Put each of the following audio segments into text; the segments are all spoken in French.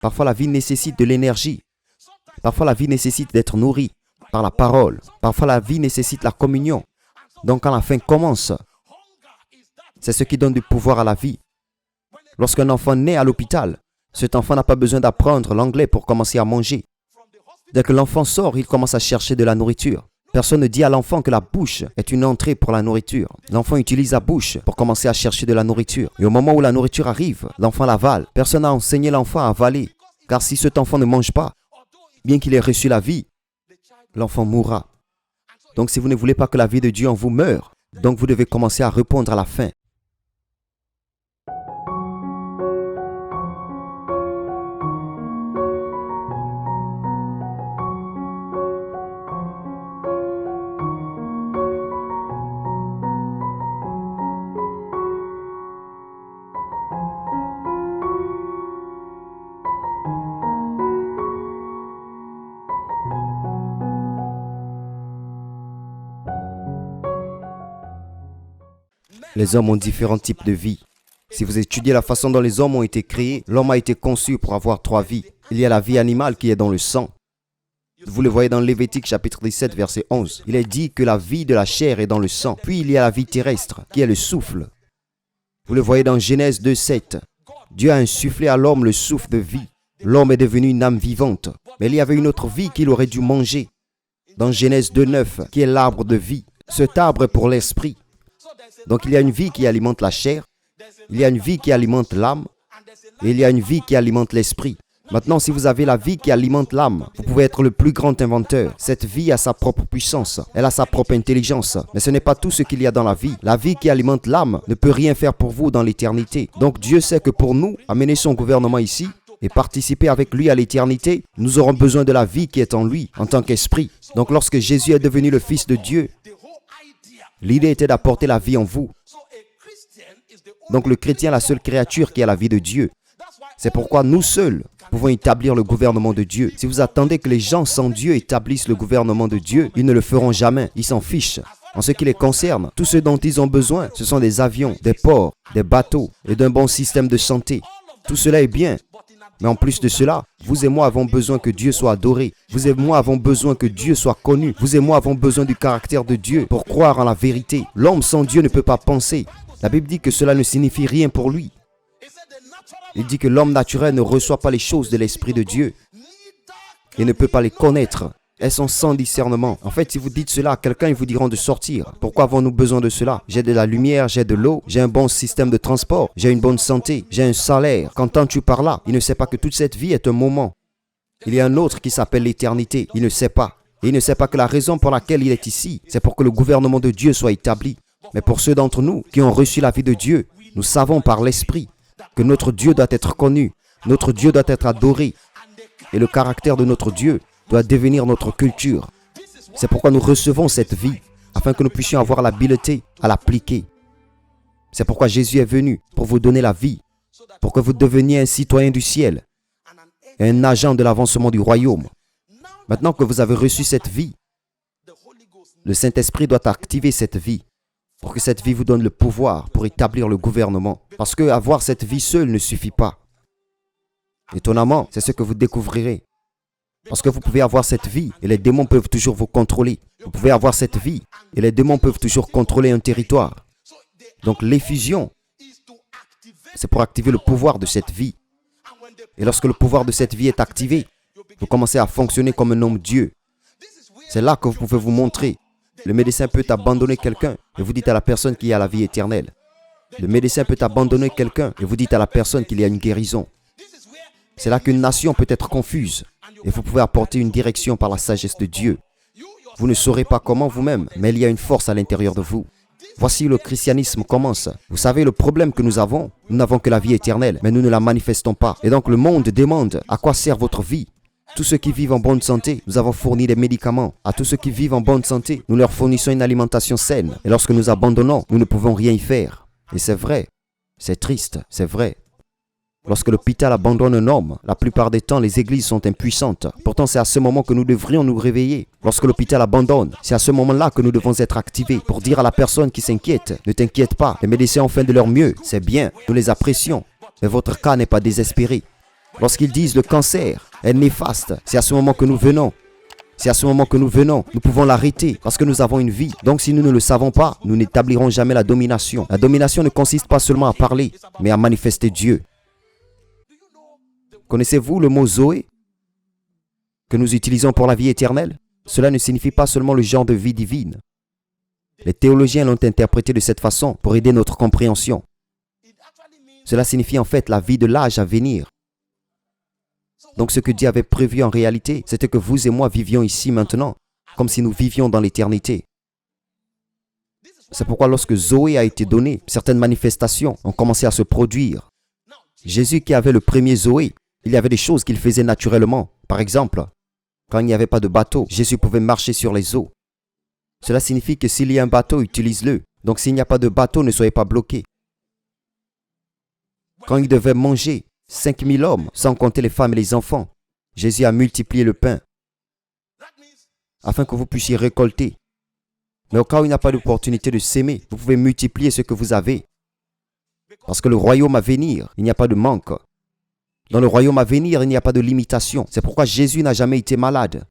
Parfois, la vie nécessite de l'énergie. Parfois, la vie nécessite d'être nourrie par la parole. Parfois, la vie nécessite la communion. Donc, quand la faim commence, c'est ce qui donne du pouvoir à la vie. Lorsqu'un enfant naît à l'hôpital, cet enfant n'a pas besoin d'apprendre l'anglais pour commencer à manger. Dès que l'enfant sort, il commence à chercher de la nourriture. Personne ne dit à l'enfant que la bouche est une entrée pour la nourriture. L'enfant utilise la bouche pour commencer à chercher de la nourriture. Et au moment où la nourriture arrive, l'enfant l'avale. Personne n'a enseigné l'enfant à avaler. Car si cet enfant ne mange pas, bien qu'il ait reçu la vie, l'enfant mourra. Donc si vous ne voulez pas que la vie de Dieu en vous meure, donc vous devez commencer à répondre à la faim. Les hommes ont différents types de vies. Si vous étudiez la façon dont les hommes ont été créés, l'homme a été conçu pour avoir 3 vies. Il y a la vie animale qui est dans le sang. Vous le voyez dans Lévitique chapitre 17 verset 11. Il est dit que la vie de la chair est dans le sang. Puis il y a la vie terrestre qui est le souffle. Vous le voyez dans Genèse 2:7. Dieu a insufflé à l'homme le souffle de vie. L'homme est devenu une âme vivante. Mais il y avait une autre vie qu'il aurait dû manger. Dans Genèse 2:9, qui est l'arbre de vie. Cet arbre est pour l'esprit. Donc il y a une vie qui alimente la chair, il y a une vie qui alimente l'âme, et il y a une vie qui alimente l'esprit. Maintenant, si vous avez la vie qui alimente l'âme, vous pouvez être le plus grand inventeur. Cette vie a sa propre puissance, elle a sa propre intelligence. Mais ce n'est pas tout ce qu'il y a dans la vie. La vie qui alimente l'âme ne peut rien faire pour vous dans l'éternité. Donc Dieu sait que pour nous, amener son gouvernement ici et participer avec lui à l'éternité, nous aurons besoin de la vie qui est en lui, en tant qu'esprit. Donc lorsque Jésus est devenu le Fils de Dieu, l'idée était d'apporter la vie en vous. Donc le chrétien est la seule créature qui a la vie de Dieu. C'est pourquoi nous seuls pouvons établir le gouvernement de Dieu. Si vous attendez que les gens sans Dieu établissent le gouvernement de Dieu, ils ne le feront jamais. Ils s'en fichent. En ce qui les concerne, tout ce dont ils ont besoin, ce sont des avions, des ports, des bateaux et d'un bon système de santé. Tout cela est bien. Mais en plus de cela, vous et moi avons besoin que Dieu soit adoré. Vous et moi avons besoin que Dieu soit connu. Vous et moi avons besoin du caractère de Dieu pour croire en la vérité. L'homme sans Dieu ne peut pas penser. La Bible dit que cela ne signifie rien pour lui. Il dit que l'homme naturel ne reçoit pas les choses de l'Esprit de Dieu et ne peut pas les connaître. Elles sont sans discernement. En fait, si vous dites cela à quelqu'un, ils vous diront de sortir. Pourquoi avons-nous besoin de cela? J'ai de la lumière, j'ai de l'eau, j'ai un bon système de transport, j'ai une bonne santé, j'ai un salaire. Qu'entends-tu par là? Il ne sait pas que toute cette vie est un moment. Il y a un autre qui s'appelle l'éternité. Il ne sait pas. Et il ne sait pas que la raison pour laquelle il est ici, c'est pour que le gouvernement de Dieu soit établi. Mais pour ceux d'entre nous qui ont reçu la vie de Dieu, nous savons par l'Esprit que notre Dieu doit être connu, notre Dieu doit être adoré. Et le caractère de notre Dieu doit devenir notre culture. C'est pourquoi nous recevons cette vie, afin que nous puissions avoir l'habileté à l'appliquer. C'est pourquoi Jésus est venu, pour vous donner la vie, pour que vous deveniez un citoyen du ciel, et un agent de l'avancement du royaume. Maintenant que vous avez reçu cette vie, le Saint-Esprit doit activer cette vie, pour que cette vie vous donne le pouvoir pour établir le gouvernement. Parce que avoir cette vie seule ne suffit pas. Étonnamment, c'est ce que vous découvrirez. Parce que vous pouvez avoir cette vie et les démons peuvent toujours vous contrôler. Vous pouvez avoir cette vie et les démons peuvent toujours contrôler un territoire. Donc l'effusion, c'est pour activer le pouvoir de cette vie. Et lorsque le pouvoir de cette vie est activé, vous commencez à fonctionner comme un homme Dieu. C'est là que vous pouvez vous montrer. Le médecin peut abandonner quelqu'un et vous dites à la personne qu'il y a la vie éternelle. Le médecin peut abandonner quelqu'un et vous dites à la personne qu'il y a une guérison. C'est là qu'une nation peut être confuse et vous pouvez apporter une direction par la sagesse de Dieu. Vous ne saurez pas comment vous-même, mais il y a une force à l'intérieur de vous. Voici le christianisme commence. Vous savez le problème que nous n'avons que la vie éternelle, mais nous ne la manifestons pas. Et donc le monde demande à quoi sert votre vie. Tous ceux qui vivent en bonne santé, nous avons fourni des médicaments. À tous ceux qui vivent en bonne santé, nous leur fournissons une alimentation saine. Et lorsque nous abandonnons, nous ne pouvons rien y faire. Et c'est vrai. C'est triste, c'est vrai. Lorsque l'hôpital abandonne un homme, la plupart des temps, les églises sont impuissantes. Pourtant, c'est à ce moment que nous devrions nous réveiller. Lorsque l'hôpital abandonne, c'est à ce moment-là que nous devons être activés pour dire à la personne qui s'inquiète, ne t'inquiète pas, les médecins ont fait de leur mieux, c'est bien, nous les apprécions. Mais votre cas n'est pas désespéré. Lorsqu'ils disent le cancer est néfaste, c'est à ce moment que nous venons. C'est à ce moment que nous venons. Nous pouvons l'arrêter parce que nous avons une vie. Donc si nous ne le savons pas, nous n'établirons jamais la domination. La domination ne consiste pas seulement à parler, mais à manifester Dieu. Connaissez-vous le mot Zoé que nous utilisons pour la vie éternelle? Cela ne signifie pas seulement le genre de vie divine. Les théologiens l'ont interprété de cette façon pour aider notre compréhension. Cela signifie en fait la vie de l'âge à venir. Donc ce que Dieu avait prévu en réalité, c'était que vous et moi vivions ici maintenant, comme si nous vivions dans l'éternité. C'est pourquoi lorsque Zoé a été donnée, certaines manifestations ont commencé à se produire. Jésus qui avait le premier Zoé, il y avait des choses qu'il faisait naturellement. Par exemple, quand il n'y avait pas de bateau, Jésus pouvait marcher sur les eaux. Cela signifie que s'il y a un bateau, utilise-le. Donc s'il n'y a pas de bateau, ne soyez pas bloqués. Quand il devait manger 5000 hommes, sans compter les femmes et les enfants, Jésus a multiplié le pain afin que vous puissiez récolter. Mais au cas où il n'y a pas d'opportunité de s'aimer, vous pouvez multiplier ce que vous avez. Parce que le royaume à venir, il n'y a pas de manque. Dans le royaume à venir, il n'y a pas de limitation. C'est pourquoi Jésus n'a jamais été malade.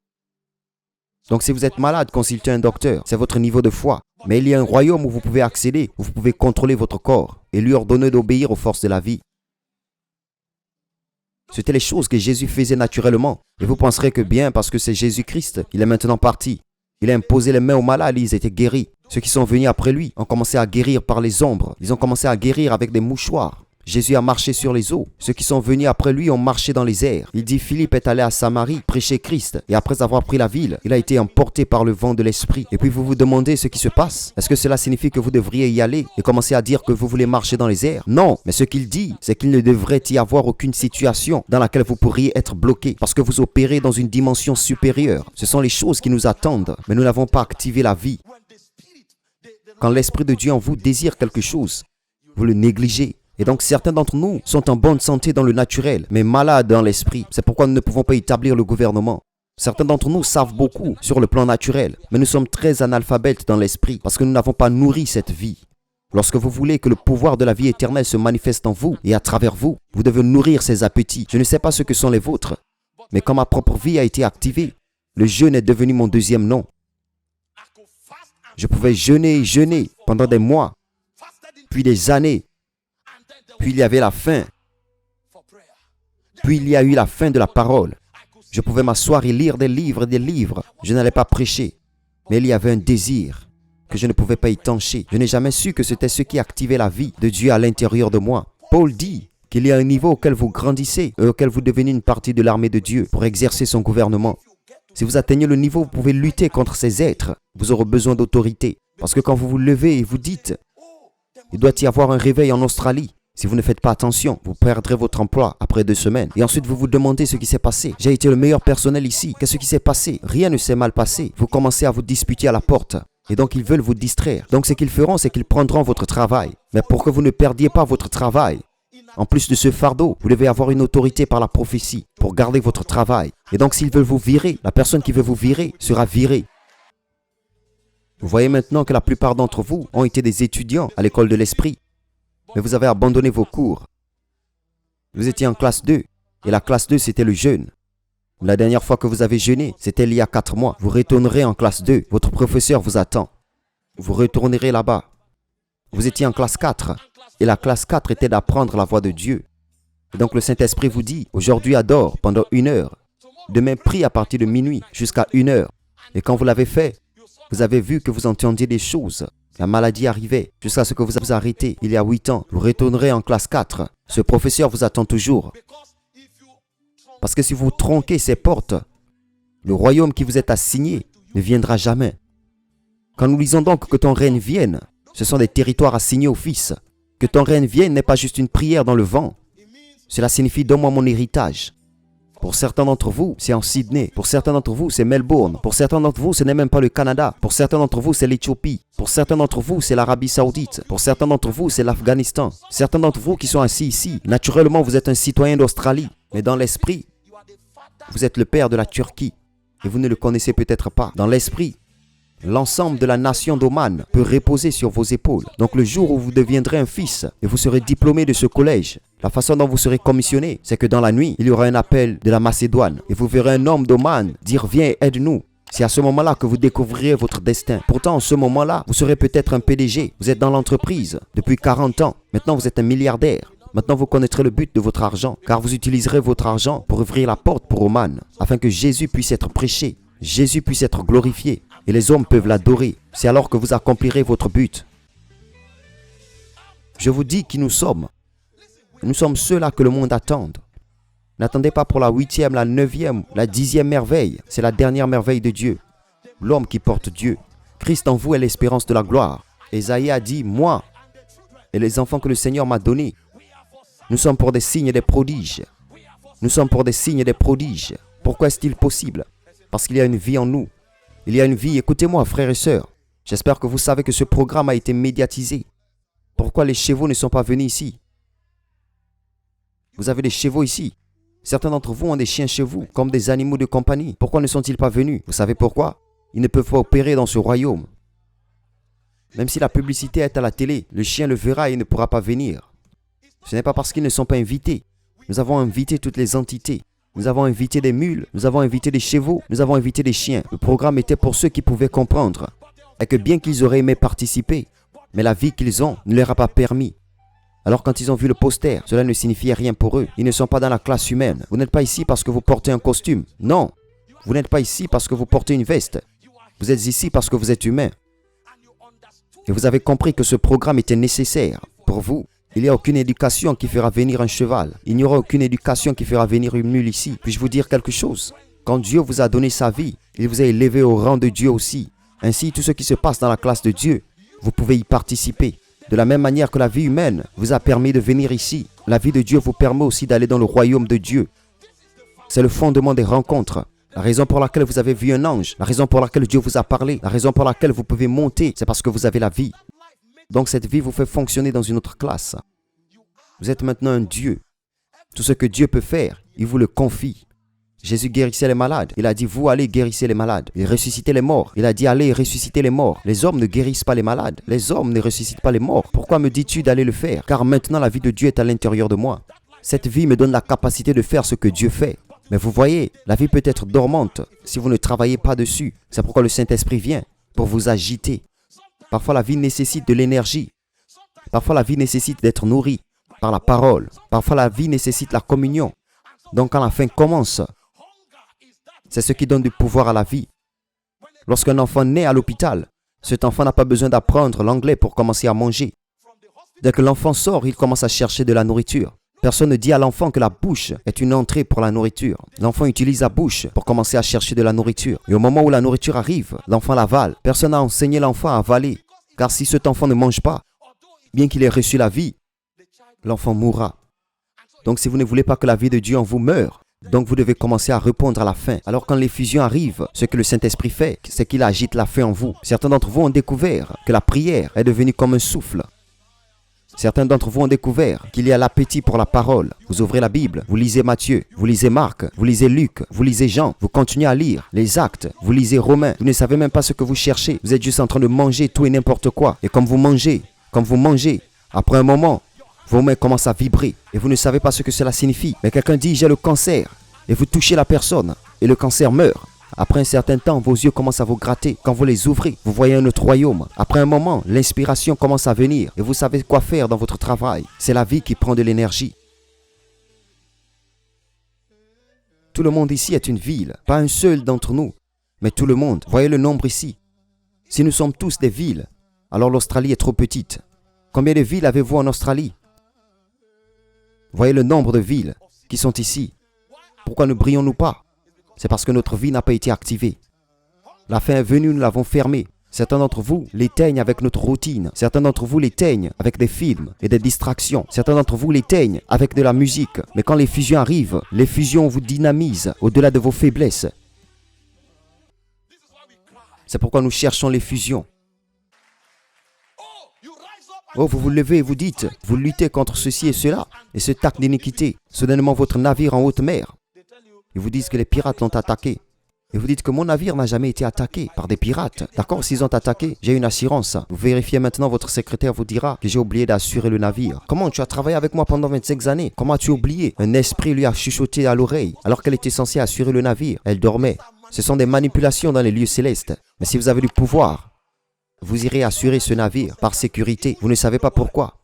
Donc si vous êtes malade, consultez un docteur. C'est votre niveau de foi. Mais il y a un royaume où vous pouvez accéder, où vous pouvez contrôler votre corps et lui ordonner d'obéir aux forces de la vie. C'étaient les choses que Jésus faisait naturellement. Et vous penserez que bien, parce que c'est Jésus-Christ, il est maintenant parti. Il a imposé les mains aux malades, ils étaient guéris. Ceux qui sont venus après lui ont commencé à guérir par les ombres. Ils ont commencé à guérir avec des mouchoirs. Jésus a marché sur les eaux. Ceux qui sont venus après lui ont marché dans les airs. Il dit Philippe est allé à Samarie prêcher Christ. Et après avoir pris la ville, il a été emporté par le vent de l'esprit. Et puis vous vous demandez ce qui se passe. Est-ce que cela signifie que vous devriez y aller et commencer à dire que vous voulez marcher dans les airs? Non, mais ce qu'il dit, c'est qu'il ne devrait y avoir aucune situation dans laquelle vous pourriez être bloqué parce que vous opérez dans une dimension supérieure. Ce sont les choses qui nous attendent, mais nous n'avons pas activé la vie. Quand l'Esprit de Dieu en vous désire quelque chose, vous le négligez. Et donc certains d'entre nous sont en bonne santé dans le naturel, mais malades dans l'esprit. C'est pourquoi nous ne pouvons pas établir le gouvernement. Certains d'entre nous savent beaucoup sur le plan naturel, mais nous sommes très analphabètes dans l'esprit parce que nous n'avons pas nourri cette vie. Lorsque vous voulez que le pouvoir de la vie éternelle se manifeste en vous et à travers vous, vous devez nourrir ces appétits. Je ne sais pas ce que sont les vôtres, mais quand ma propre vie a été activée, le jeûne est devenu mon deuxième nom. Je pouvais jeûner et jeûner pendant des mois, puis des années. Puis il y avait la faim. Puis il y a eu la fin de la parole. Je pouvais m'asseoir et lire des livres et des livres. Je n'allais pas prêcher. Mais il y avait un désir que je ne pouvais pas étancher. Je n'ai jamais su que c'était ce qui activait la vie de Dieu à l'intérieur de moi. Paul dit qu'il y a un niveau auquel vous grandissez et auquel vous devenez une partie de l'armée de Dieu pour exercer son gouvernement. Si vous atteignez le niveau, vous pouvez lutter contre ces êtres. Vous aurez besoin d'autorité. Parce que quand vous vous levez et vous dites, il doit y avoir un réveil en Australie. Si vous ne faites pas attention, vous perdrez votre emploi après 2 semaines. Et ensuite, vous vous demandez ce qui s'est passé. J'ai été le meilleur personnel ici. Qu'est-ce qui s'est passé? Rien ne s'est mal passé. Vous commencez à vous disputer à la porte. Et donc, ils veulent vous distraire. Donc, ce qu'ils feront, c'est qu'ils prendront votre travail. Mais pour que vous ne perdiez pas votre travail, en plus de ce fardeau, vous devez avoir une autorité par la prophétie pour garder votre travail. Et donc, s'ils veulent vous virer, la personne qui veut vous virer sera virée. Vous voyez maintenant que la plupart d'entre vous ont été des étudiants à l'école de l'esprit. Mais vous avez abandonné vos cours. Vous étiez en classe 2. Et la classe 2, c'était le jeûne. La dernière fois que vous avez jeûné, c'était il y a 4 mois. Vous retournerez en classe 2. Votre professeur vous attend. Vous retournerez là-bas. Vous étiez en classe 4. Et la classe 4 était d'apprendre la voix de Dieu. Et donc le Saint-Esprit vous dit, aujourd'hui adore pendant 1 heure. Demain prie à partir de minuit jusqu'à 1 heure. Et quand vous l'avez fait, vous avez vu que vous entendiez des choses. La maladie arrivait jusqu'à ce que vous vous arrêtez il y a 8 ans. Vous retournerez en classe 4. Ce professeur vous attend toujours. Parce que si vous tronquez ces portes, le royaume qui vous est assigné ne viendra jamais. Quand nous lisons donc que ton règne vienne, ce sont des territoires assignés au Fils. Que ton règne vienne n'est pas juste une prière dans le vent. Cela signifie donne-moi mon héritage. Pour certains d'entre vous, c'est en Sydney. Pour certains d'entre vous, c'est Melbourne. Pour certains d'entre vous, ce n'est même pas le Canada. Pour certains d'entre vous, c'est l'Éthiopie. Pour certains d'entre vous, c'est l'Arabie Saoudite. Pour certains d'entre vous, c'est l'Afghanistan. Certains d'entre vous qui sont assis ici, naturellement, vous êtes un citoyen d'Australie. Mais dans l'esprit, vous êtes le père de la Turquie. Et vous ne le connaissez peut-être pas. Dans l'esprit, L'ensemble de la nation d'Oman peut reposer sur vos épaules. Donc le jour où vous deviendrez un fils et vous serez diplômé de ce collège, la façon dont vous serez commissionné, c'est que dans la nuit, il y aura un appel de la Macédoine. Et vous verrez un homme d'Oman dire « Viens, aide-nous ». C'est à ce moment-là que vous découvrirez votre destin. Pourtant, en ce moment-là, vous serez peut-être un PDG. Vous êtes dans l'entreprise depuis 40 ans. Maintenant, vous êtes un milliardaire. Maintenant, vous connaîtrez le but de votre argent, car vous utiliserez votre argent pour ouvrir la porte pour Oman, afin que Jésus puisse être prêché, Jésus puisse être glorifié, et les hommes peuvent l'adorer. C'est alors que vous accomplirez votre but. Je vous dis qui nous sommes. Nous sommes ceux-là que le monde attend. N'attendez pas pour la 8e, la 9e, la 10e merveille. C'est la dernière merveille de Dieu. L'homme qui porte Dieu. Christ en vous est l'espérance de la gloire. Ésaïe a dit, moi et les enfants que le Seigneur m'a donnés, nous sommes pour des signes et des prodiges. Nous sommes pour des signes et des prodiges. Pourquoi est-il possible? Parce qu'il y a une vie en nous. Il y a une vie, écoutez-moi frères et sœurs. J'espère que vous savez que ce programme a été médiatisé. Pourquoi les chevaux ne sont pas venus ici? Vous avez des chevaux ici. Certains d'entre vous ont des chiens chez vous, comme des animaux de compagnie. Pourquoi ne sont-ils pas venus? Vous savez pourquoi? Ils ne peuvent pas opérer dans ce royaume. Même si la publicité est à la télé, le chien le verra et il ne pourra pas venir. Ce n'est pas parce qu'ils ne sont pas invités. Nous avons invité toutes les entités. Nous avons invité des mules, nous avons invité des chevaux, nous avons invité des chiens. Le programme était pour ceux qui pouvaient comprendre. Et que bien qu'ils auraient aimé participer, mais la vie qu'ils ont ne leur a pas permis. Alors quand ils ont vu le poster, cela ne signifiait rien pour eux. Ils ne sont pas dans la classe humaine. Vous n'êtes pas ici parce que vous portez un costume. Non. Vous n'êtes pas ici parce que vous portez une veste. Vous êtes ici parce que vous êtes humain. Et vous avez compris que ce programme était nécessaire pour vous. Il n'y a aucune éducation qui fera venir un cheval. Il n'y aura aucune éducation qui fera venir une mule ici. Puis-je vous dire quelque chose? Quand Dieu vous a donné sa vie, il vous a élevé au rang de Dieu aussi. Ainsi, tout ce qui se passe dans la classe de Dieu, vous pouvez y participer. De la même manière que la vie humaine vous a permis de venir ici, la vie de Dieu vous permet aussi d'aller dans le royaume de Dieu. C'est le fondement des rencontres. La raison pour laquelle vous avez vu un ange, la raison pour laquelle Dieu vous a parlé, la raison pour laquelle vous pouvez monter, c'est parce que vous avez la vie. Donc cette vie vous fait fonctionner dans une autre classe. Vous êtes maintenant un Dieu. Tout ce que Dieu peut faire, il vous le confie. Jésus guérissait les malades. Il a dit, vous allez guérissez les malades. Il ressuscitait les morts. Il a dit, allez ressusciter les morts. Les hommes ne guérissent pas les malades. Les hommes ne ressuscitent pas les morts. Pourquoi me dis-tu d'aller le faire? Car maintenant la vie de Dieu est à l'intérieur de moi. Cette vie me donne la capacité de faire ce que Dieu fait. Mais vous voyez, la vie peut être dormante si vous ne travaillez pas dessus. C'est pourquoi le Saint-Esprit vient pour vous agiter. Parfois la vie nécessite de l'énergie. Parfois la vie nécessite d'être nourrie par la parole. Parfois la vie nécessite la communion. Donc quand la faim commence, c'est ce qui donne du pouvoir à la vie. Lorsqu'un enfant naît à l'hôpital, cet enfant n'a pas besoin d'apprendre l'anglais pour commencer à manger. Dès que l'enfant sort, il commence à chercher de la nourriture. Personne ne dit à l'enfant que la bouche est une entrée pour la nourriture. L'enfant utilise la bouche pour commencer à chercher de la nourriture. Et au moment où la nourriture arrive, l'enfant l'avale. Personne n'a enseigné l'enfant à avaler. Car si cet enfant ne mange pas, bien qu'il ait reçu la vie, l'enfant mourra. Donc si vous ne voulez pas que la vie de Dieu en vous meure, donc vous devez commencer à répondre à la faim. Alors quand l'effusion arrive, ce que le Saint-Esprit fait, c'est qu'il agite la faim en vous. Certains d'entre vous ont découvert que la prière est devenue comme un souffle. Certains d'entre vous ont découvert qu'il y a l'appétit pour la parole. Vous ouvrez la Bible, vous lisez Matthieu, vous lisez Marc, vous lisez Luc, vous lisez Jean, vous continuez à lire les Actes, vous lisez Romains. Vous ne savez même pas ce que vous cherchez. Vous êtes juste en train de manger tout et n'importe quoi. Et comme vous mangez, après un moment, vos mains commencent à vibrer et vous ne savez pas ce que cela signifie. Mais quelqu'un dit, j'ai le cancer. Et vous touchez la personne et le cancer meurt. Après un certain temps, vos yeux commencent à vous gratter. Quand vous les ouvrez, vous voyez un autre royaume. Après un moment, l'inspiration commence à venir et vous savez quoi faire dans votre travail. C'est la vie qui prend de l'énergie. Tout le monde ici est une ville. Pas un seul d'entre nous, mais tout le monde. Voyez le nombre ici. Si nous sommes tous des villes, alors l'Australie est trop petite. Combien de villes avez-vous en Australie? Voyez le nombre de villes qui sont ici. Pourquoi ne brillons-nous pas? C'est parce que notre vie n'a pas été activée. La fin est venue, nous l'avons fermée. Certains d'entre vous l'éteignent avec notre routine. Certains d'entre vous l'éteignent avec des films et des distractions. Certains d'entre vous l'éteignent avec de la musique. Mais quand l'effusion arrive, l'effusion vous dynamise au-delà de vos faiblesses. C'est pourquoi nous cherchons l'effusion. Oh, vous vous levez et vous dites, vous luttez contre ceci et cela, et cet acte d'iniquité. Soudainement, votre navire en haute mer. Ils vous disent que les pirates l'ont attaqué. Et vous dites que mon navire n'a jamais été attaqué par des pirates. D'accord, s'ils ont attaqué, j'ai une assurance. Vous vérifiez maintenant, votre secrétaire vous dira que j'ai oublié d'assurer le navire. Comment tu as travaillé avec moi pendant 25 années? Comment as-tu oublié? Un esprit lui a chuchoté à l'oreille alors qu'elle était censée assurer le navire. Elle dormait. Ce sont des manipulations dans les lieux célestes. Mais si vous avez du pouvoir, vous irez assurer ce navire par sécurité. Vous ne savez pas pourquoi.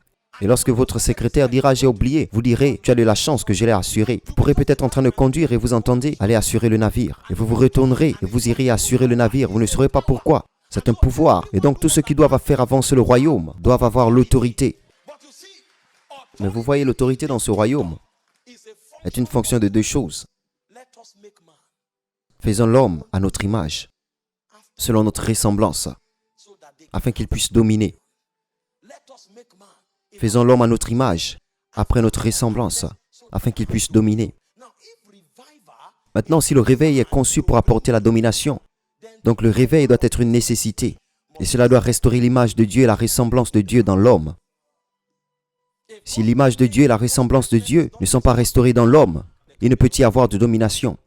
Et lorsque votre secrétaire dira « j'ai oublié », vous direz « tu as de la chance que je l'ai assuré ». Vous pourrez peut-être en train de conduire et vous entendez « allez assurer le navire ». Et vous vous retournerez et vous irez assurer le navire. Vous ne saurez pas pourquoi. C'est un pouvoir. Et donc tous ceux qui doivent faire avancer le royaume doivent avoir l'autorité. Mais vous voyez, l'autorité dans ce royaume est une fonction de deux choses. Faisons l'homme à notre image, selon notre ressemblance, afin qu'il puisse dominer. Faisons l'homme à notre image, après notre ressemblance, afin qu'il puisse dominer. Maintenant, si le réveil est conçu pour apporter la domination, donc le réveil doit être une nécessité. Et cela doit restaurer l'image de Dieu et la ressemblance de Dieu dans l'homme. Si l'image de Dieu et la ressemblance de Dieu ne sont pas restaurées dans l'homme, il ne peut y avoir de domination.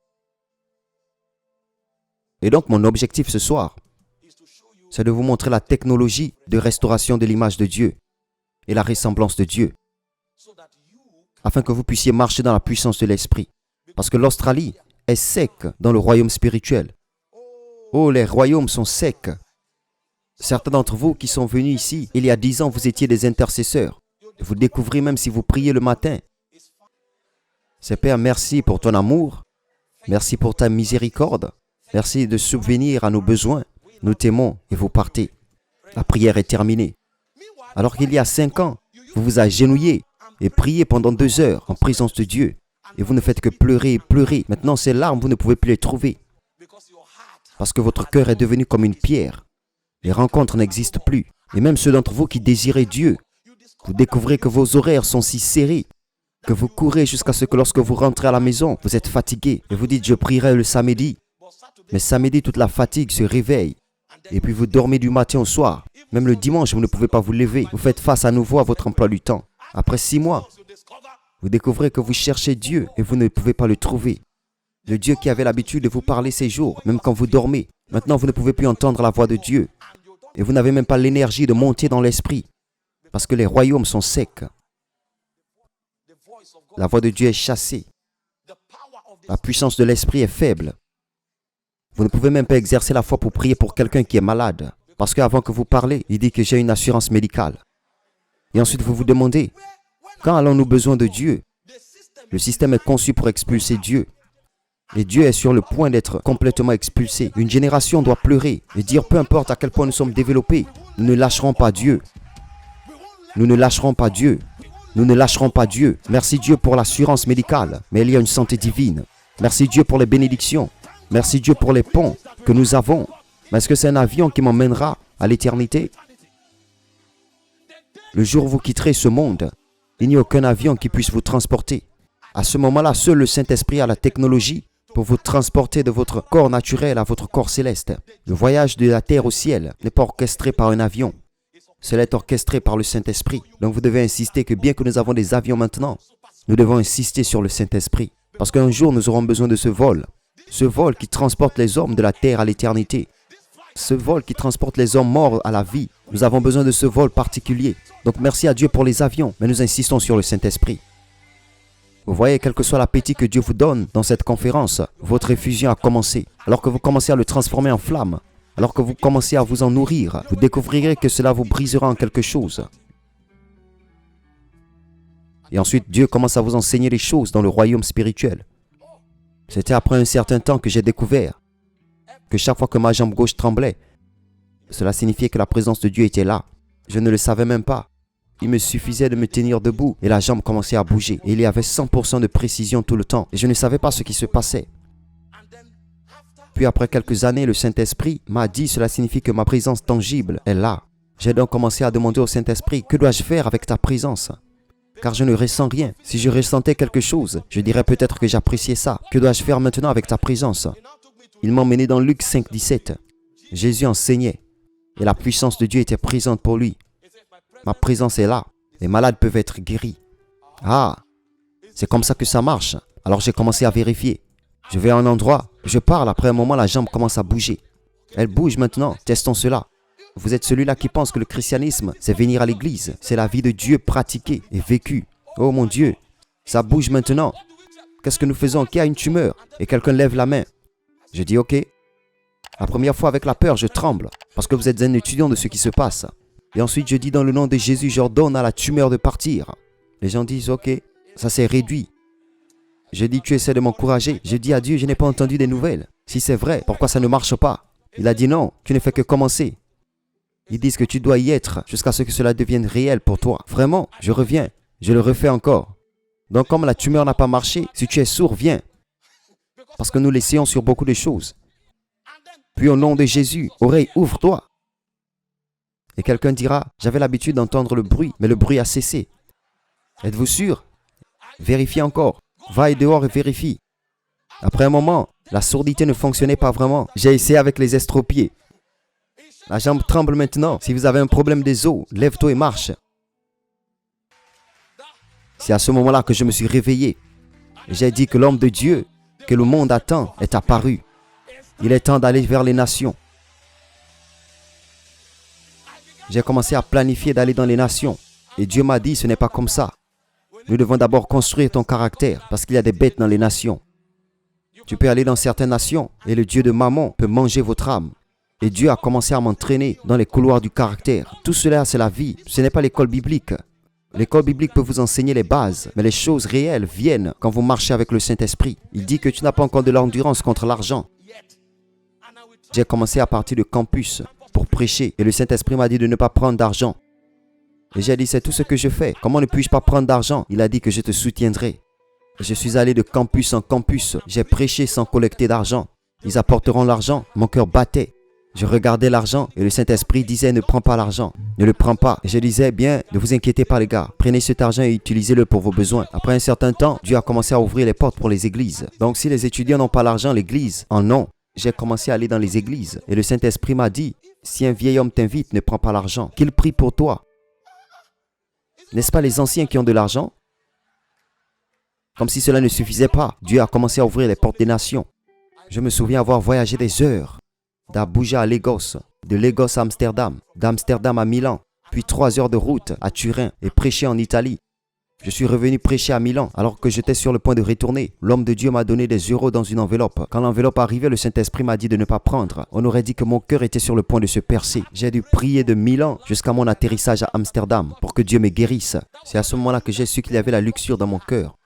Et donc, mon objectif ce soir, c'est de vous montrer la technologie de restauration de l'image de Dieu et la ressemblance de Dieu, afin que vous puissiez marcher dans la puissance de l'Esprit. Parce que l'Australie est sec dans le royaume spirituel. Oh, les royaumes sont secs. Certains d'entre vous qui sont venus ici, il y a 10 ans, vous étiez des intercesseurs. Vous découvrez même si vous priez le matin. C'est Père, merci pour ton amour. Merci pour ta miséricorde. Merci de subvenir à nos besoins. Nous t'aimons et vous partez. La prière est terminée. Alors qu'il y a 5 ans, vous vous agenouillez et priez pendant 2 heures en présence de Dieu. Et vous ne faites que pleurer et pleurer. Maintenant, ces larmes, vous ne pouvez plus les trouver. Parce que votre cœur est devenu comme une pierre. Les rencontres n'existent plus. Et même ceux d'entre vous qui désiraient Dieu, vous découvrez que vos horaires sont si serrés que vous courez jusqu'à ce que lorsque vous rentrez à la maison, vous êtes fatigué. Et vous dites, je prierai le samedi. Mais samedi, toute la fatigue se réveille. Et puis vous dormez du matin au soir. Même le dimanche, vous ne pouvez pas vous lever. Vous faites face à nouveau à votre emploi du temps. Après 6 mois, vous découvrez que vous cherchez Dieu et vous ne pouvez pas le trouver. Le Dieu qui avait l'habitude de vous parler ces jours, même quand vous dormez. Maintenant, vous ne pouvez plus entendre la voix de Dieu. Et vous n'avez même pas l'énergie de monter dans l'esprit. Parce que les royaumes sont secs. La voix de Dieu est chassée. La puissance de l'esprit est faible. Vous ne pouvez même pas exercer la foi pour prier pour quelqu'un qui est malade. Parce qu'avant que vous parlez, il dit que j'ai une assurance médicale. Et ensuite, vous vous demandez, quand allons-nous besoin de Dieu? Le système est conçu pour expulser Dieu. Et Dieu est sur le point d'être complètement expulsé. Une génération doit pleurer et dire, peu importe à quel point nous sommes développés, nous ne lâcherons pas Dieu. Nous ne lâcherons pas Dieu. Nous ne lâcherons pas Dieu. Merci Dieu pour l'assurance médicale, mais il y a une santé divine. Merci Dieu pour les bénédictions. Merci Dieu pour les ponts que nous avons. Mais est-ce que c'est un avion qui m'emmènera à l'éternité? Le jour où vous quitterez ce monde, il n'y a aucun avion qui puisse vous transporter. À ce moment-là, seul le Saint-Esprit a la technologie pour vous transporter de votre corps naturel à votre corps céleste. Le voyage de la terre au ciel n'est pas orchestré par un avion. Cela est orchestré par le Saint-Esprit. Donc vous devez insister que bien que nous avons des avions maintenant, nous devons insister sur le Saint-Esprit. Parce qu'un jour, nous aurons besoin de ce vol. Ce vol qui transporte les hommes de la terre à l'éternité. Ce vol qui transporte les hommes morts à la vie. Nous avons besoin de ce vol particulier. Donc merci à Dieu pour les avions, mais nous insistons sur le Saint-Esprit. Vous voyez, quel que soit l'appétit que Dieu vous donne dans cette conférence, votre effusion a commencé. Alors que vous commencez à le transformer en flamme, alors que vous commencez à vous en nourrir, vous découvrirez que cela vous brisera en quelque chose. Et ensuite, Dieu commence à vous enseigner les choses dans le royaume spirituel. C'était après un certain temps que j'ai découvert que chaque fois que ma jambe gauche tremblait, cela signifiait que la présence de Dieu était là. Je ne le savais même pas. Il me suffisait de me tenir debout et la jambe commençait à bouger. Et il y avait 100% de précision tout le temps. Et je ne savais pas ce qui se passait. Puis après quelques années, le Saint-Esprit m'a dit, cela signifie que ma présence tangible est là. J'ai donc commencé à demander au Saint-Esprit, que dois-je faire avec ta présence? Car je ne ressens rien. Si je ressentais quelque chose, je dirais peut-être que j'appréciais ça. Que dois-je faire maintenant avec ta présence? Il m'emmenait dans Luc 5, 17. Jésus enseignait et la puissance de Dieu était présente pour lui. Ma présence est là. Les malades peuvent être guéris. Ah, c'est comme ça que ça marche. Alors j'ai commencé à vérifier. Je vais à un endroit, je parle, après un moment, la jambe commence à bouger. Elle bouge maintenant, testons cela. Vous êtes celui-là qui pense que le christianisme, c'est venir à l'église. C'est la vie de Dieu pratiquée et vécue. Oh mon Dieu, ça bouge maintenant. Qu'est-ce que nous faisons? Qui a une tumeur? Et quelqu'un lève la main. Je dis ok. La première fois avec la peur, je tremble. Parce que vous êtes un étudiant de ce qui se passe. Et ensuite, je dis dans le nom de Jésus, j'ordonne à la tumeur de partir. Les gens disent ok, ça s'est réduit. Je dis tu essaies de m'encourager. Je dis à Dieu, je n'ai pas entendu des nouvelles. Si c'est vrai, pourquoi ça ne marche pas? Il a dit non, tu ne fais que commencer. Ils disent que tu dois y être jusqu'à ce que cela devienne réel pour toi. Vraiment, je reviens, je le refais encore. Donc comme la tumeur n'a pas marché, si tu es sourd, viens. Parce que nous l'essayons sur beaucoup de choses. Puis au nom de Jésus, oreille, ouvre-toi. Et quelqu'un dira, j'avais l'habitude d'entendre le bruit, mais le bruit a cessé. Êtes-vous sûr? Vérifiez encore. Va dehors et vérifie. Après un moment, la sourdité ne fonctionnait pas vraiment. J'ai essayé avec les estropiés. La jambe tremble maintenant. Si vous avez un problème des os, lève-toi et marche. C'est à ce moment-là que je me suis réveillé. J'ai dit que l'homme de Dieu, que le monde attend, est apparu. Il est temps d'aller vers les nations. J'ai commencé à planifier d'aller dans les nations. Et Dieu m'a dit, ce n'est pas comme ça. Nous devons d'abord construire ton caractère, parce qu'il y a des bêtes dans les nations. Tu peux aller dans certaines nations, et le Dieu de Mammon peut manger votre âme. Et Dieu a commencé à m'entraîner dans les couloirs du caractère. Tout cela, c'est la vie. Ce n'est pas l'école biblique. L'école biblique peut vous enseigner les bases, mais les choses réelles viennent quand vous marchez avec le Saint-Esprit. Il dit que tu n'as pas encore de l'endurance contre l'argent. J'ai commencé à partir de campus pour prêcher, et le Saint-Esprit m'a dit de ne pas prendre d'argent. Et j'ai dit, c'est tout ce que je fais. Comment ne puis-je pas prendre d'argent? Il a dit que je te soutiendrai. Je suis allé de campus en campus. J'ai prêché sans collecter d'argent. Ils apporteront l'argent. Mon cœur battait. Je regardais l'argent et le Saint-Esprit disait, ne prends pas l'argent. Ne le prends pas. Et je disais, bien, ne vous inquiétez pas les gars. Prenez cet argent et utilisez-le pour vos besoins. Après un certain temps, Dieu a commencé à ouvrir les portes pour les églises. Donc si les étudiants n'ont pas l'argent, l'église en ont. J'ai commencé à aller dans les églises. Et le Saint-Esprit m'a dit, si un vieil homme t'invite, ne prends pas l'argent. Qu'il prie pour toi. N'est-ce pas les anciens qui ont de l'argent? Comme si cela ne suffisait pas, Dieu a commencé à ouvrir les portes des nations. Je me souviens avoir voyagé des heures, d'Abuja à Lagos, de Lagos à Amsterdam, d'Amsterdam à Milan, puis 3 heures de route à Turin et prêcher en Italie. Je suis revenu prêcher à Milan alors que j'étais sur le point de retourner. L'homme de Dieu m'a donné des euros dans une enveloppe. Quand l'enveloppe arrivait, le Saint-Esprit m'a dit de ne pas prendre. On aurait dit que mon cœur était sur le point de se percer. J'ai dû prier de Milan jusqu'à mon atterrissage à Amsterdam pour que Dieu me guérisse. C'est à ce moment-là que j'ai su qu'il y avait la luxure dans mon cœur.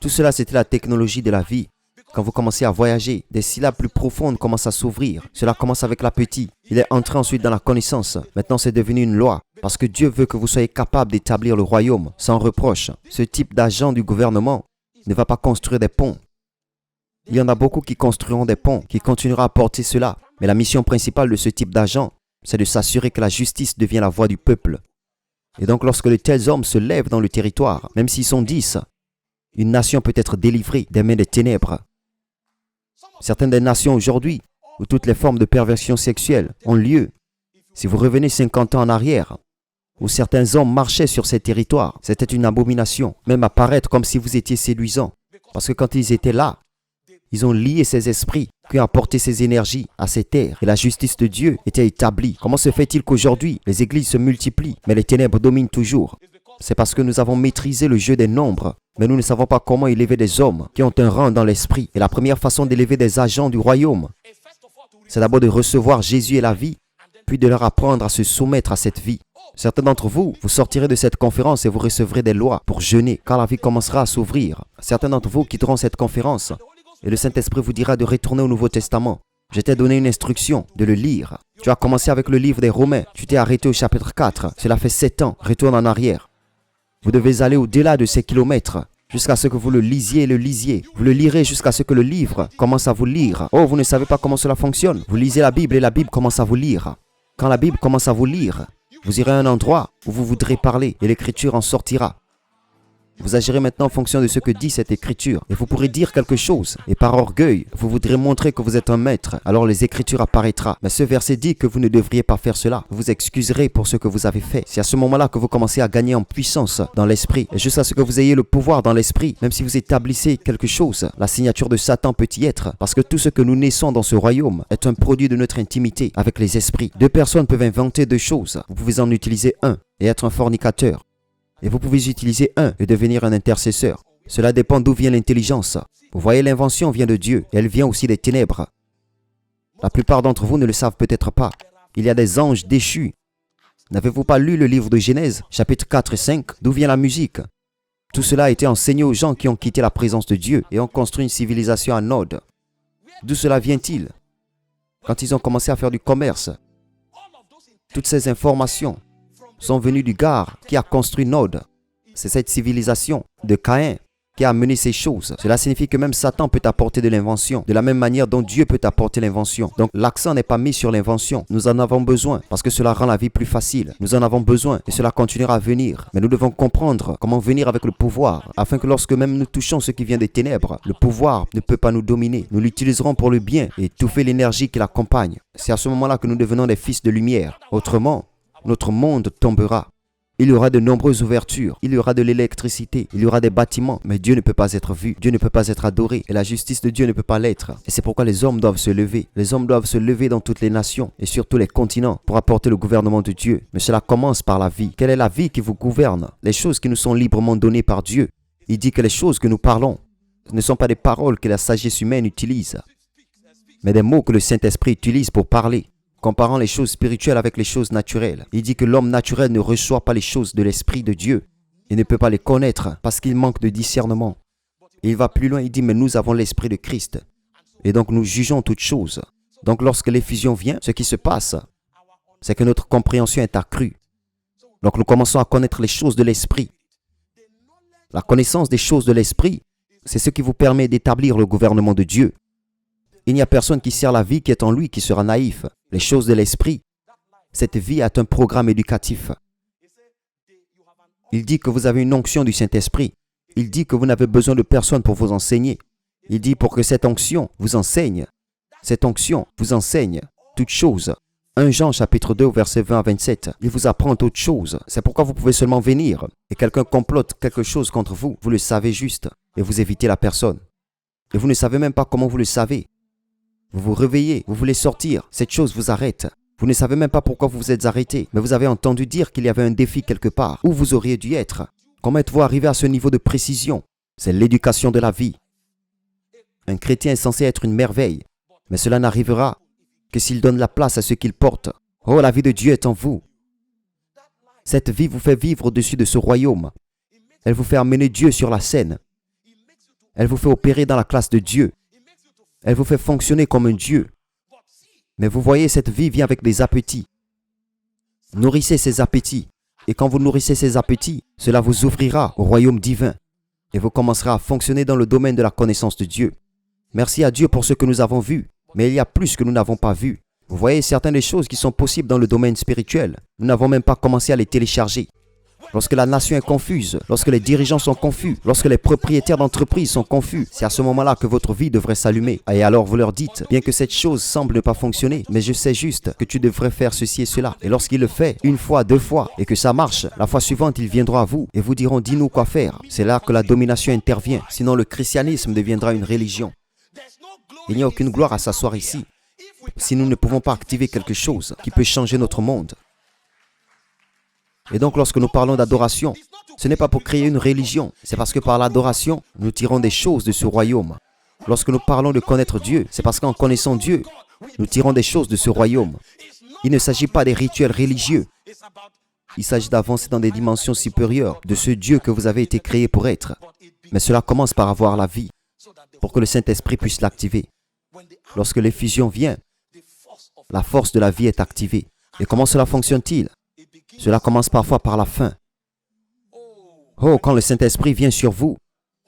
Tout cela, c'était la technologie de la vie. Quand vous commencez à voyager, des syllabes plus profondes commencent à s'ouvrir. Cela commence avec l'appétit. Il est entré ensuite dans la connaissance. Maintenant, c'est devenu une loi. Parce que Dieu veut que vous soyez capable d'établir le royaume sans reproche. Ce type d'agent du gouvernement ne va pas construire des ponts. Il y en a beaucoup qui construiront des ponts, qui continueront à porter cela. Mais la mission principale de ce type d'agent, c'est de s'assurer que la justice devient la voix du peuple. Et donc, lorsque de tels hommes se lèvent dans le territoire, même s'ils sont 10, une nation peut être délivrée des mains des ténèbres. Certaines des nations aujourd'hui, où toutes les formes de perversion sexuelle ont lieu, si vous revenez 50 ans en arrière, où certains hommes marchaient sur ces territoires, c'était une abomination, même apparaître comme si vous étiez séduisant. Parce que quand ils étaient là, ils ont lié ces esprits qui ont apporté ces énergies à ces terres. Et la justice de Dieu était établie. Comment se fait-il qu'aujourd'hui, les églises se multiplient, mais les ténèbres dominent toujours? C'est parce que nous avons maîtrisé le jeu des nombres. Mais nous ne savons pas comment élever des hommes qui ont un rang dans l'esprit. Et la première façon d'élever des agents du royaume, c'est d'abord de recevoir Jésus et la vie, puis de leur apprendre à se soumettre à cette vie. Certains d'entre vous, vous sortirez de cette conférence et vous recevrez des lois pour jeûner, car la vie commencera à s'ouvrir. Certains d'entre vous quitteront cette conférence et le Saint-Esprit vous dira de retourner au Nouveau Testament. Je t'ai donné une instruction de le lire. Tu as commencé avec le livre des Romains. Tu t'es arrêté au chapitre 4. Cela fait 7 ans. Retourne en arrière. Vous devez aller au-delà de ces kilomètres, jusqu'à ce que vous le lisiez et le lisiez. Vous le lirez jusqu'à ce que le livre commence à vous lire. Oh, vous ne savez pas comment cela fonctionne. Vous lisez la Bible et la Bible commence à vous lire. Quand la Bible commence à vous lire, vous irez à un endroit où vous voudrez parler et l'écriture en sortira. Vous agirez maintenant en fonction de ce que dit cette écriture. Et vous pourrez dire quelque chose. Et par orgueil, vous voudrez montrer que vous êtes un maître. Alors les écritures apparaîtra. Mais ce verset dit que vous ne devriez pas faire cela. Vous vous excuserez pour ce que vous avez fait. C'est à ce moment-là que vous commencez à gagner en puissance dans l'esprit. Et jusqu'à ce que vous ayez le pouvoir dans l'esprit, même si vous établissez quelque chose, la signature de Satan peut y être. Parce que tout ce que nous naissons dans ce royaume est un produit de notre intimité avec les esprits. Deux personnes peuvent inventer deux choses. Vous pouvez en utiliser un et être un fornicateur. Et vous pouvez utiliser un et devenir un intercesseur. Cela dépend d'où vient l'intelligence. Vous voyez, l'invention vient de Dieu et elle vient aussi des ténèbres. La plupart d'entre vous ne le savent peut-être pas. Il y a des anges déchus. N'avez-vous pas lu le livre de Genèse, chapitre 4 et 5, d'où vient la musique? Tout cela a été enseigné aux gens qui ont quitté la présence de Dieu et ont construit une civilisation à Nod. D'où cela vient-il? Quand ils ont commencé à faire du commerce, toutes ces informations sont venues du gars qui a construit Nod. C'est cette civilisation de Caïn qui a amené ces choses. Cela signifie que même Satan peut apporter de l'invention, de la même manière dont Dieu peut apporter l'invention. Donc l'accent n'est pas mis sur l'invention. Nous en avons besoin parce que cela rend la vie plus facile. Nous en avons besoin et cela continuera à venir. Mais nous devons comprendre comment venir avec le pouvoir, afin que lorsque même nous touchons ce qui vient des ténèbres, le pouvoir ne peut pas nous dominer. Nous l'utiliserons pour le bien et étouffer l'énergie qui l'accompagne. C'est à ce moment-là que nous devenons des fils de lumière. Autrement, notre monde tombera. Il y aura de nombreuses ouvertures, il y aura de l'électricité, il y aura des bâtiments, mais Dieu ne peut pas être vu, Dieu ne peut pas être adoré, et la justice de Dieu ne peut pas l'être. Et c'est pourquoi les hommes doivent se lever. Les hommes doivent se lever dans toutes les nations, et sur tous les continents, pour apporter le gouvernement de Dieu. Mais cela commence par la vie. Quelle est la vie qui vous gouverne? Les choses qui nous sont librement données par Dieu. Il dit que les choses que nous parlons ne sont pas des paroles que la sagesse humaine utilise, mais des mots que le Saint-Esprit utilise pour parler. Comparant les choses spirituelles avec les choses naturelles. Il dit que l'homme naturel ne reçoit pas les choses de l'Esprit de Dieu. Il ne peut pas les connaître parce qu'il manque de discernement. Et il va plus loin, il dit, mais nous avons l'Esprit de Christ. Et donc nous jugeons toutes choses. Donc lorsque l'effusion vient, ce qui se passe, c'est que notre compréhension est accrue. Donc nous commençons à connaître les choses de l'Esprit. La connaissance des choses de l'Esprit, c'est ce qui vous permet d'établir le gouvernement de Dieu. Il n'y a personne qui sert la vie qui est en lui qui sera naïf. Les choses de l'esprit, cette vie est un programme éducatif. Il dit que vous avez une onction du Saint-Esprit. Il dit que vous n'avez besoin de personne pour vous enseigner. Il dit pour que cette onction vous enseigne. Cette onction vous enseigne toutes choses. 1 Jean chapitre 2 verset 20 à 27. Il vous apprend toutes choses. C'est pourquoi vous pouvez seulement venir. Et quelqu'un complote quelque chose contre vous. Vous le savez juste. Et vous évitez la personne. Et vous ne savez même pas comment vous le savez. Vous vous réveillez, vous voulez sortir, cette chose vous arrête. Vous ne savez même pas pourquoi vous vous êtes arrêté, mais vous avez entendu dire qu'il y avait un défi quelque part, où vous auriez dû être. Comment êtes-vous arrivé à ce niveau de précision? C'est l'éducation de la vie. Un chrétien est censé être une merveille, mais cela n'arrivera que s'il donne la place à ce qu'il porte. Oh, la vie de Dieu est en vous. Cette vie vous fait vivre au-dessus de ce royaume. Elle vous fait amener Dieu sur la scène. Elle vous fait opérer dans la classe de Dieu. Elle vous fait fonctionner comme un Dieu. Mais vous voyez, cette vie vient avec des appétits. Nourrissez ces appétits. Et quand vous nourrissez ces appétits, cela vous ouvrira au royaume divin. Et vous commencerez à fonctionner dans le domaine de la connaissance de Dieu. Merci à Dieu pour ce que nous avons vu. Mais il y a plus que nous n'avons pas vu. Vous voyez certaines des choses qui sont possibles dans le domaine spirituel. Nous n'avons même pas commencé à les télécharger. Lorsque la nation est confuse, lorsque les dirigeants sont confus, lorsque les propriétaires d'entreprises sont confus, c'est à ce moment-là que votre vie devrait s'allumer. Et alors vous leur dites, bien que cette chose semble ne pas fonctionner, mais je sais juste que tu devrais faire ceci et cela. Et lorsqu'il le fait, une fois, deux fois, et que ça marche, la fois suivante, ils viendront à vous et vous diront, dis-nous quoi faire. C'est là que la domination intervient. Sinon, le christianisme deviendra une religion. Il n'y a aucune gloire à s'asseoir ici si nous ne pouvons pas activer quelque chose qui peut changer notre monde. Et donc, lorsque nous parlons d'adoration, ce n'est pas pour créer une religion. C'est parce que par l'adoration, nous tirons des choses de ce royaume. Lorsque nous parlons de connaître Dieu, c'est parce qu'en connaissant Dieu, nous tirons des choses de ce royaume. Il ne s'agit pas des rituels religieux. Il s'agit d'avancer dans des dimensions supérieures de ce Dieu que vous avez été créé pour être. Mais cela commence par avoir la vie, pour que le Saint-Esprit puisse l'activer. Lorsque l'effusion vient, la force de la vie est activée. Et comment cela fonctionne-t-il? Cela commence parfois par la faim. Oh, quand le Saint-Esprit vient sur vous,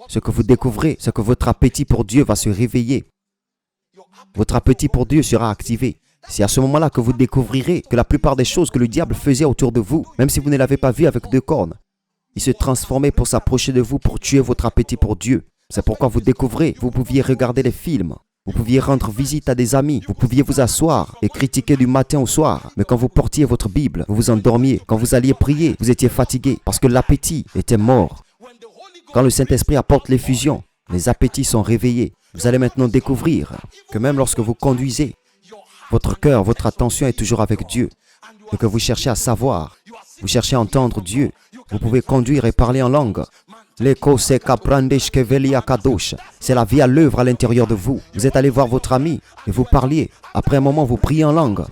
ce que vous découvrez, c'est que votre appétit pour Dieu va se réveiller. Votre appétit pour Dieu sera activé. C'est à ce moment-là que vous découvrirez que la plupart des choses que le diable faisait autour de vous, même si vous ne l'avez pas vu avec deux cornes, Il se transformait pour s'approcher de vous, pour tuer votre appétit pour Dieu. C'est pourquoi vous découvrez, vous pouviez regarder des films, vous pouviez rendre visite à des amis, vous pouviez vous asseoir et critiquer du matin au soir. Mais quand vous portiez votre Bible, vous vous endormiez. Quand vous alliez prier, vous étiez fatigué parce que l'appétit était mort. Quand le Saint-Esprit apporte l'effusion, les appétits sont réveillés. Vous allez maintenant découvrir que même lorsque vous conduisez, votre cœur, votre attention est toujours avec Dieu. Et que vous cherchez à savoir, vous cherchez à entendre Dieu. Vous pouvez conduire et parler en langue. C'est la vie à l'œuvre à l'intérieur de vous. Vous êtes allé voir votre ami et vous parliez. Après un moment, vous priez en langue.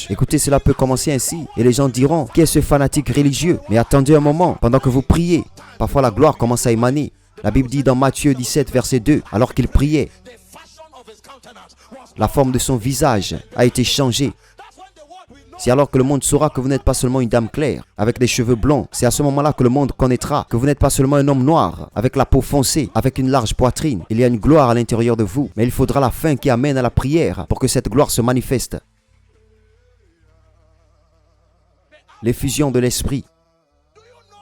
Écoutez, cela peut commencer ainsi. Et les gens diront, qui est ce fanatique religieux? Mais attendez un moment, pendant que vous priez, parfois la gloire commence à émaner. La Bible dit dans Matthieu 17, verset 2, alors qu'il priait, la forme de son visage a été changée. C'est alors que le monde saura que vous n'êtes pas seulement une dame claire, avec des cheveux blonds. C'est à ce moment-là que le monde connaîtra que vous n'êtes pas seulement un homme noir, avec la peau foncée, avec une large poitrine. Il y a une gloire à l'intérieur de vous, mais il faudra la fin qui amène à la prière pour que cette gloire se manifeste. L'effusion de l'esprit.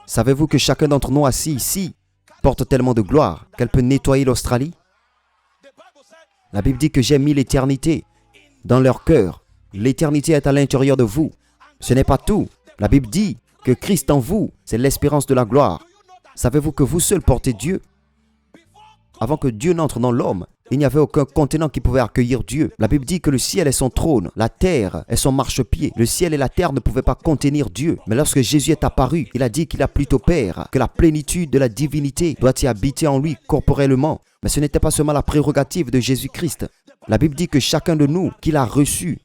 Savez-vous que chacun d'entre nous assis ici porte tellement de gloire qu'elle peut nettoyer l'Australie? La Bible dit que j'ai mis l'éternité dans leur cœur. L'éternité est à l'intérieur de vous. Ce n'est pas tout. La Bible dit que Christ en vous, c'est l'espérance de la gloire. Savez-vous que vous seul portez Dieu? Avant que Dieu n'entre dans l'homme, il n'y avait aucun continent qui pouvait accueillir Dieu. La Bible dit que le ciel est son trône, la terre est son marchepied. Le ciel et la terre ne pouvaient pas contenir Dieu. Mais lorsque Jésus est apparu, il a dit qu'il a plutôt Père, que la plénitude de la divinité doit y habiter en lui corporellement. Mais ce n'était pas seulement la prérogative de Jésus-Christ. La Bible dit que chacun de nous, qu'il a reçu,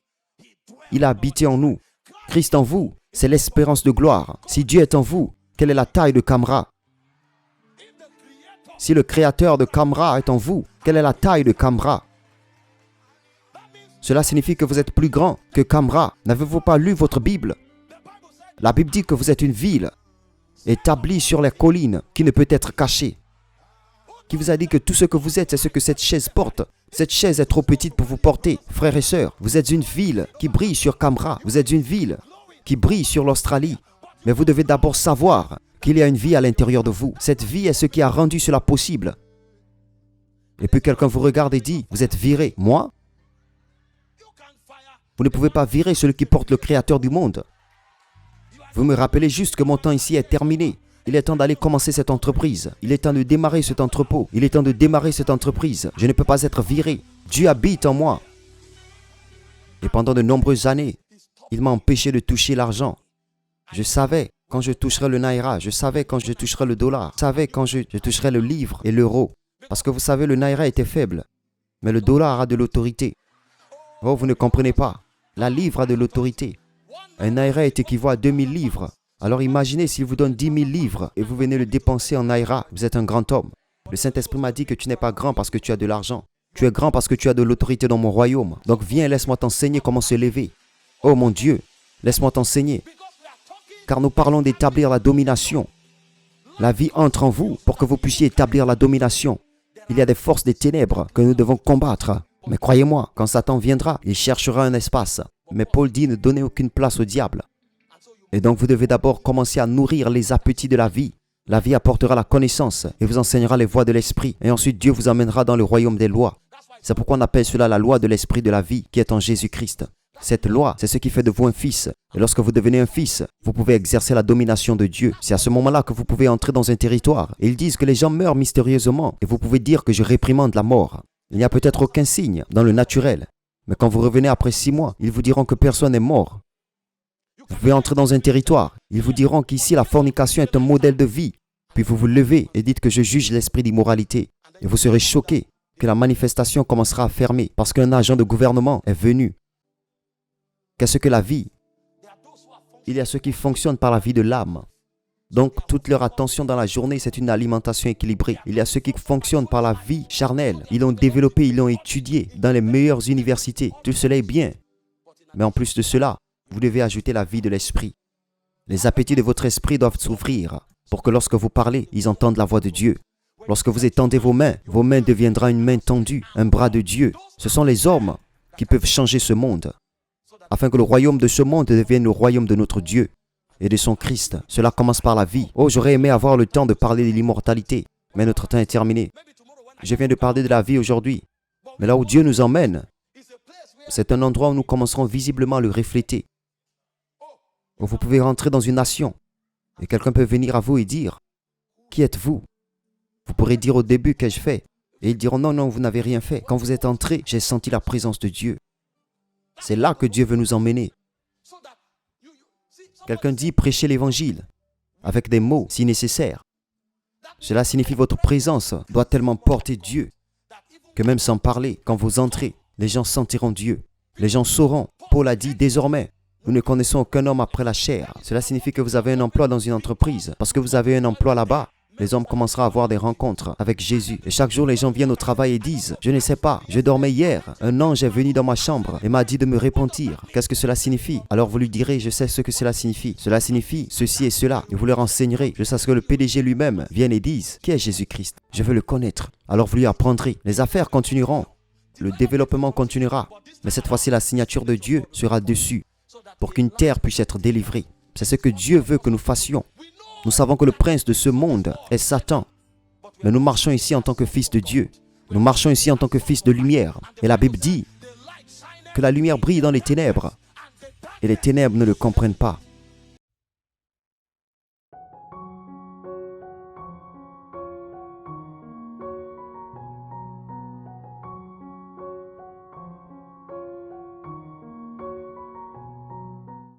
il a habité en nous. Christ en vous, c'est l'espérance de gloire. Si Dieu est en vous, quelle est la taille de Camra? Si le créateur de Camra est en vous, quelle est la taille de Camra? Cela signifie que vous êtes plus grand que Camra. N'avez-vous pas lu votre Bible? La Bible dit que vous êtes une ville établie sur les collines qui ne peut être cachée. Qui vous a dit que tout ce que vous êtes, c'est ce que cette chaise porte? Cette chaise est trop petite pour vous porter. Frères et sœurs, vous êtes une ville qui brille sur Camra. Vous êtes une ville qui brille sur l'Australie. Mais vous devez d'abord savoir qu'il y a une vie à l'intérieur de vous. Cette vie est ce qui a rendu cela possible. Et puis quelqu'un vous regarde et dit, vous êtes viré. Moi? Vous ne pouvez pas virer celui qui porte le Créateur du monde. Vous me rappelez juste que mon temps ici est terminé. Il est temps d'aller commencer cette entreprise. Il est temps de démarrer cet entrepôt. Il est temps de démarrer cette entreprise. Je ne peux pas être viré. Dieu habite en moi. Et pendant de nombreuses années, il m'a empêché de toucher l'argent. Je savais quand je toucherais le naira. Je savais quand je toucherais le dollar. Je savais quand je toucherais le livre et l'euro. Parce que vous savez, le naira était faible. Mais le dollar a de l'autorité. Oh, vous ne comprenez pas. La livre a de l'autorité. Un naira équivaut à 2000 livres. Alors imaginez s'il vous donne 10 000 livres et vous venez le dépenser en naira. Vous êtes un grand homme. Le Saint-Esprit m'a dit que tu n'es pas grand parce que tu as de l'argent. Tu es grand parce que tu as de l'autorité dans mon royaume. Donc viens, laisse-moi t'enseigner comment se lever. Oh mon Dieu, laisse-moi t'enseigner. Car nous parlons d'établir la domination. La vie entre en vous pour que vous puissiez établir la domination. Il y a des forces des ténèbres que nous devons combattre. Mais croyez-moi, quand Satan viendra, il cherchera un espace. Mais Paul dit ne donnez aucune place au diable. Et donc vous devez d'abord commencer à nourrir les appétits de la vie. La vie apportera la connaissance et vous enseignera les voies de l'esprit. Et ensuite Dieu vous amènera dans le royaume des lois. C'est pourquoi on appelle cela la loi de l'esprit de la vie qui est en Jésus-Christ. Cette loi, c'est ce qui fait de vous un fils. Et lorsque vous devenez un fils, vous pouvez exercer la domination de Dieu. C'est à ce moment-là que vous pouvez entrer dans un territoire. Et ils disent que les gens meurent mystérieusement. Et vous pouvez dire que je réprimande la mort. Il n'y a peut-être aucun signe dans le naturel. Mais quand vous revenez après 6 mois, ils vous diront que personne n'est mort. Vous pouvez entrer dans un territoire. Ils vous diront qu'ici la fornication est un modèle de vie. Puis vous vous levez et dites que je juge l'esprit d'immoralité. Et vous serez choqué que la manifestation commencera à fermer parce qu'un agent de gouvernement est venu. Qu'est-ce que la vie? Il y a ceux qui fonctionnent par la vie de l'âme. Donc toute leur attention dans la journée, c'est une alimentation équilibrée. Il y a ceux qui fonctionnent par la vie charnelle. Ils l'ont développé, ils l'ont étudié dans les meilleures universités. Tout cela est bien. Mais en plus de cela, vous devez ajouter la vie de l'esprit. Les appétits de votre esprit doivent s'ouvrir pour que lorsque vous parlez, ils entendent la voix de Dieu. Lorsque vous étendez vos mains deviendront une main tendue, un bras de Dieu. Ce sont les hommes qui peuvent changer ce monde, afin que le royaume de ce monde devienne le royaume de notre Dieu et de son Christ. Cela commence par la vie. Oh, j'aurais aimé avoir le temps de parler de l'immortalité, mais notre temps est terminé. Je viens de parler de la vie aujourd'hui, mais là où Dieu nous emmène, c'est un endroit où nous commencerons visiblement à le refléter. Où vous pouvez rentrer dans une nation et quelqu'un peut venir à vous et dire « Qui êtes-vous » Vous pourrez dire au début « Qu'ai-je fait ?» Et ils diront « Non, non, vous n'avez rien fait. Quand vous êtes entré, j'ai senti la présence de Dieu. » C'est là que Dieu veut nous emmener. Quelqu'un dit « Prêchez l'évangile » avec des mots si nécessaire. Cela signifie votre présence doit tellement porter Dieu que même sans parler, quand vous entrez, les gens sentiront Dieu. Les gens sauront. Paul a dit désormais, nous ne connaissons aucun homme après la chair. Cela signifie que vous avez un emploi dans une entreprise. Parce que vous avez un emploi là-bas, les hommes commenceront à avoir des rencontres avec Jésus. Et chaque jour, les gens viennent au travail et disent, je ne sais pas, je dormais hier. Un ange est venu dans ma chambre et m'a dit de me repentir. Qu'est-ce que cela signifie? Alors vous lui direz, je sais ce que cela signifie. Cela signifie ceci et cela. Et vous leur enseignerez jusqu'à ce que le PDG lui-même vienne et dise, qui est Jésus-Christ? Je veux le connaître. Alors vous lui apprendrez. Les affaires continueront. Le développement continuera. Mais cette fois-ci, la signature de Dieu sera dessus pour qu'une terre puisse être délivrée. C'est ce que Dieu veut que nous fassions. Nous savons que le prince de ce monde est Satan. Mais nous marchons ici en tant que fils de Dieu. Nous marchons ici en tant que fils de lumière. Et la Bible dit que la lumière brille dans les ténèbres. Et les ténèbres ne le comprennent pas.